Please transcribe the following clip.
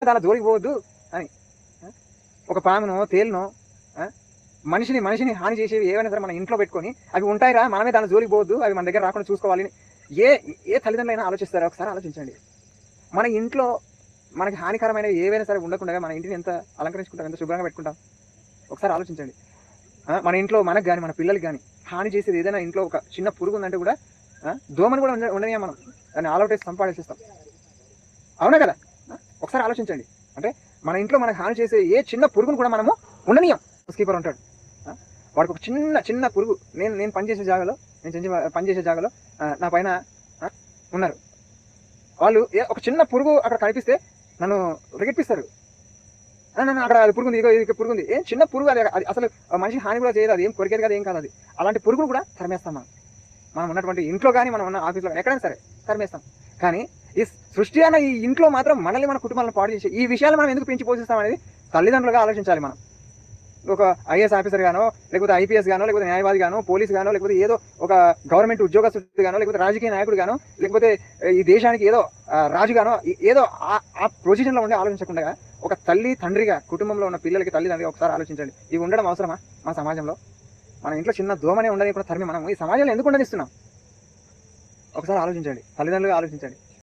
దాని జోలికి పోవద్దు అని. ఒక పామునో తేలునో మనిషిని హాని చేసేవి ఏవైనా సరే మన ఇంట్లో పెట్టుకొని అవి ఉంటాయిరా, మనమే దాని జోలికి పోవద్దు, అవి మన దగ్గర రాకుండా చూసుకోవాలి ఏ ఏ తల్లిదండ్రులైనా ఆలోచిస్తారా? ఒకసారి ఆలోచించండి. మన ఇంట్లో మనకి హానికరమైనవి ఏవైనా సరే ఉండకుండా మన ఇంటిని ఎంత అలంకరించుకుంటాం, ఎంత శుభ్రంగా పెట్టుకుంటాం ఒకసారి ఆలోచించండి. మన ఇంట్లో మనకు కానీ మన పిల్లలకి కానీ హాని చేసేది ఏదైనా ఇంట్లో ఒక చిన్న పురుగు ఉందంటే కూడా దోమని కూడా ఉండనియా, మనం దాన్ని ఆల్అౌట్ వేసి సంపాదిస్తాం. అవునా కదా? ఒకసారి ఆలోచించండి. అంటే మన ఇంట్లో మనకు హాని చేసే ఏ చిన్న పురుగును కూడా మనము ఉండనియం. స్కీపర్ ఉంటాడు, వాడికి ఒక చిన్న పురుగు, నేను పనిచేసే జాగాలో నా పైన ఉన్నారు వాళ్ళు, ఒక చిన్న పురుగు అక్కడ కనిపిస్తే నన్ను రిగెట్పిస్తారు. నన్ను అక్కడ అది పురుగుంది, ఇక పురుగుంది, ఏం చిన్న పురుగు, అది అసలు మనిషి హాని కూడా చేయదు, అది ఏం కొరికేది కదా, ఏం కాదు అది. అలాంటి పురుగును కూడా తరిమేస్తాం మనం ఉన్నటువంటి ఇంట్లో కానీ మనం ఉన్న ఆఫీస్లో ఎక్కడైనా సరే తరిమేస్తాం. కానీ ఈ సృష్టి అన్న ఈ ఇంట్లో మాత్రం మనల్ని మన కుటుంబాలను పాడు చేసి ఈ విషయాలు మనం ఎందుకు పెంచి పోషిస్తాం అనేది తల్లిదండ్రులుగా ఆలోచించాలి. మనం ఒక ఐఏఎస్ ఆఫీసర్ గానో, లేకపోతే ఐపీఎస్ గానో, లేకపోతే న్యాయవాది గానో, పోలీస్ గానో, లేకపోతే ఏదో ఒక గవర్నమెంట్ ఉద్యోగస్తుడు గానో, లేకపోతే రాజకీయ నాయకుడు గానో, లేకపోతే ఈ దేశానికి ఏదో రాజుగానో, ఏదో ఆ పొజిషన్లో ఉండి ఆలోచించకుండా ఒక తల్లి తండ్రిగా కుటుంబంలో ఉన్న పిల్లలకి తల్లిదండ్రిగా ఒకసారి ఆలోచించండి. ఇవి ఉండడం అవసరమా మన సమాజంలో? మన ఇంట్లో చిన్న దోమనే ఉండని కూడా తరిమి మనం ఈ సమాజంలో ఎందుకు ఉండనిస్తున్నాం? ఒకసారి ఆలోచించండి, తల్లిదండ్రులుగా ఆలోచించండి.